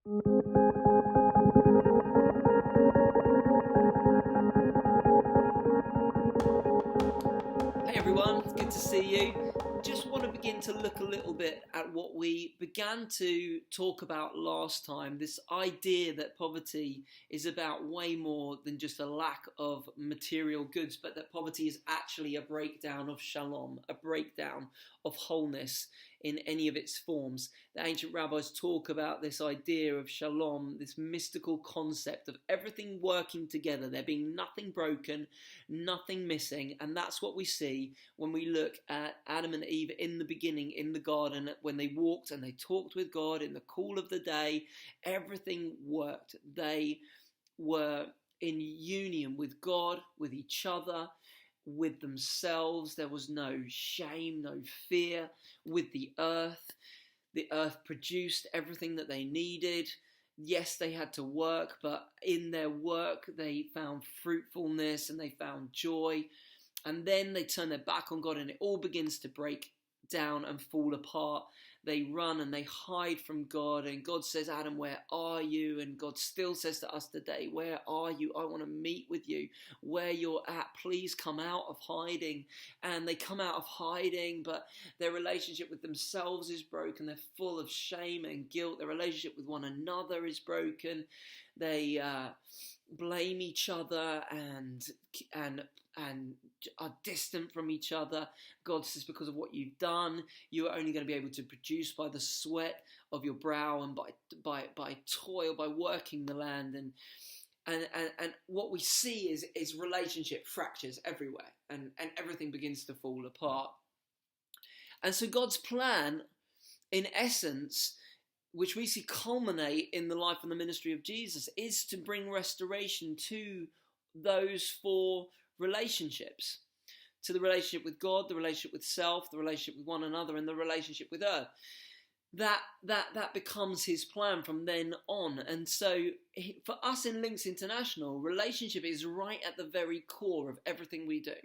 Hey everyone, it's good to see you. Just want to begin to look a little bit at what we began to talk about last time, this idea that poverty is about way more than just a lack of material goods, but that poverty is actually a breakdown of shalom, a breakdown of wholeness in any of its forms. The ancient rabbis talk about this idea of shalom, this mystical concept of everything working together, there being nothing broken, nothing missing, and that's what we see when we look at Adam and Eve in the beginning in the garden, when they walked and they talked with God in the cool of the day. Everything worked. They were in union with God, with each other, with themselves. There was no shame, no fear. With the earth produced everything that they needed. Yes, they had to work, but in their work they found fruitfulness and they found joy. And then they turn their back on God and it all begins to break down and fall apart. They run and they hide from God, and God says, Adam, where are you? And God still says to us today, where are you? I want to meet with you. Where you're at, please come out of hiding. And they come out of hiding, but their relationship with themselves is broken. They're full of shame and guilt. Their relationship with one another is broken. They blame each other and are distant from each other. God says, because of what you've done, you are only going to be able to produce by the sweat of your brow and by toil, by working the land. And what we see is relationship fractures everywhere, and everything begins to fall apart. And so God's plan, in essence, which we see culminate in the life and the ministry of Jesus, is to bring restoration to those four relationships, to the relationship with God, the relationship with self, the relationship with one another, and the relationship with earth. That becomes his plan from then on. And so for us in Links International, relationship is right at the very core of everything we do.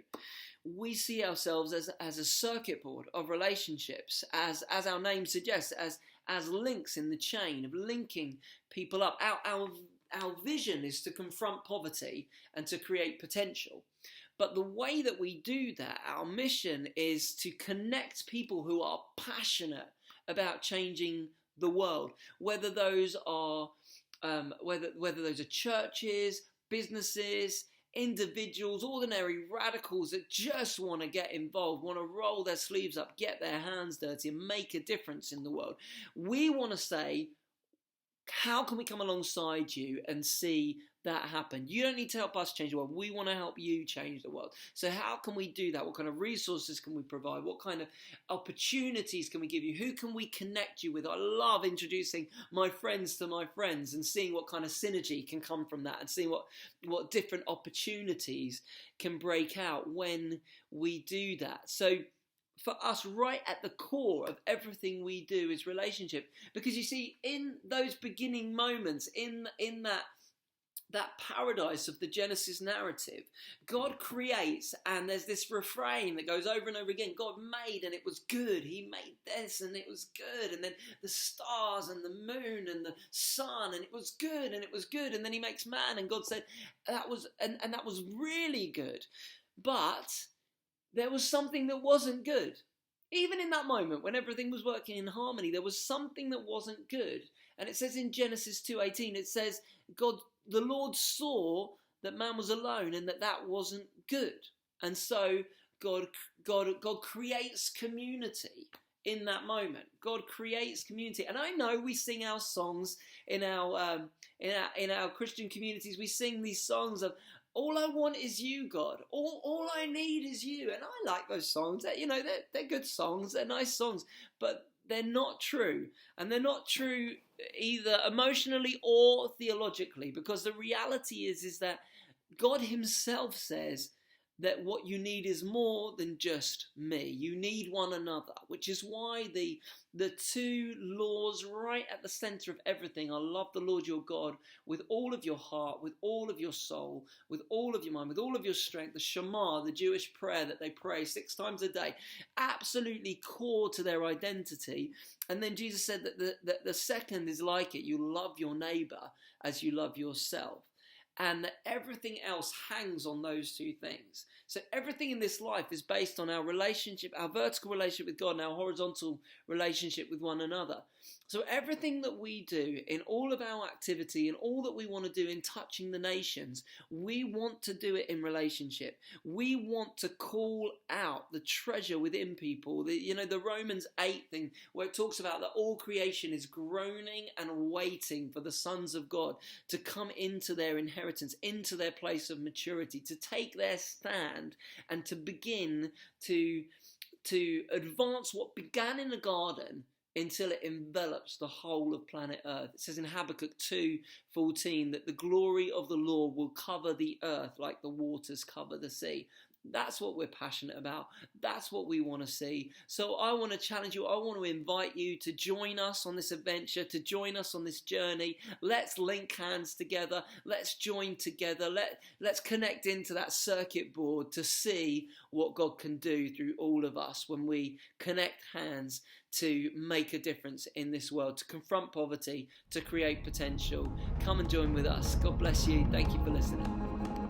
We see ourselves as a circuit board of relationships, as our name suggests, as links in the chain of linking people up. Our vision is to confront poverty and to create potential. But the way that we do that, our mission is to connect people who are passionate about changing the world, whether those are churches, businesses, individuals, ordinary radicals that just want to get involved, want to roll their sleeves up, get their hands dirty, and make a difference in the world. We want to say, how can we come alongside you and see that happen? You don't need to help us change the world. We want to help you change the world. So how can we do that? What kind of resources can we provide? What kind of opportunities can we give you? Who can we connect you with? I love introducing my friends to my friends and seeing what kind of synergy can come from that, and seeing what different opportunities can break out when we do that. So for us, right at the core of everything we do is relationship. Because you see, in those beginning moments, in that paradise of the Genesis narrative, God creates, and there's this refrain that goes over and over again. God made and it was good. He made this and it was good. And then the stars and the moon and the sun, and it was good and it was good. And then he makes man, and God said that was really good. But there was something that wasn't good. Even in that moment when everything was working in harmony, there was something that wasn't good. And it says in Genesis 2:18, it says, the Lord saw that man was alone and that wasn't good. And so God creates community in that moment. God creates community. And I know we sing our songs in our Christian communities. We sing these songs of, all I want is you, God. All I need is you. And I like those songs. They're good songs. They're nice songs. But they're not true. And they're not true either emotionally or theologically. Because the reality is that God himself says that what you need is more than just me. You need one another, which is why the two laws right at the center of everything are love the Lord your God with all of your heart, with all of your soul, with all of your mind, with all of your strength. The Shema, the Jewish prayer that they pray 6 times a day, absolutely core to their identity. And then Jesus said that the second is like it. You love your neighbor as you love yourself. And that everything else hangs on those 2 things. So everything in this life is based on our relationship, our vertical relationship with God and our horizontal relationship with one another. So everything that we do in all of our activity and all that we want to do in touching the nations, we want to do it in relationship. We want to call out the treasure within people. The Romans 8 thing where it talks about that all creation is groaning and waiting for the sons of God to come into their inheritance, into their place of maturity, to take their stand and to begin to advance what began in the garden until it envelops the whole of planet Earth. It says in Habakkuk 2:14 that the glory of the Lord will cover the earth like the waters cover the sea. That's what we're passionate about. That's what we want to see. So I want to challenge you. I want to invite you to join us on this adventure, to join us on this journey. Let's link hands together. Let's join together. Let's connect into that circuit board to see what God can do through all of us when we connect hands to make a difference in this world, to confront poverty, to create potential. Come and join with us. God bless you. Thank you for listening.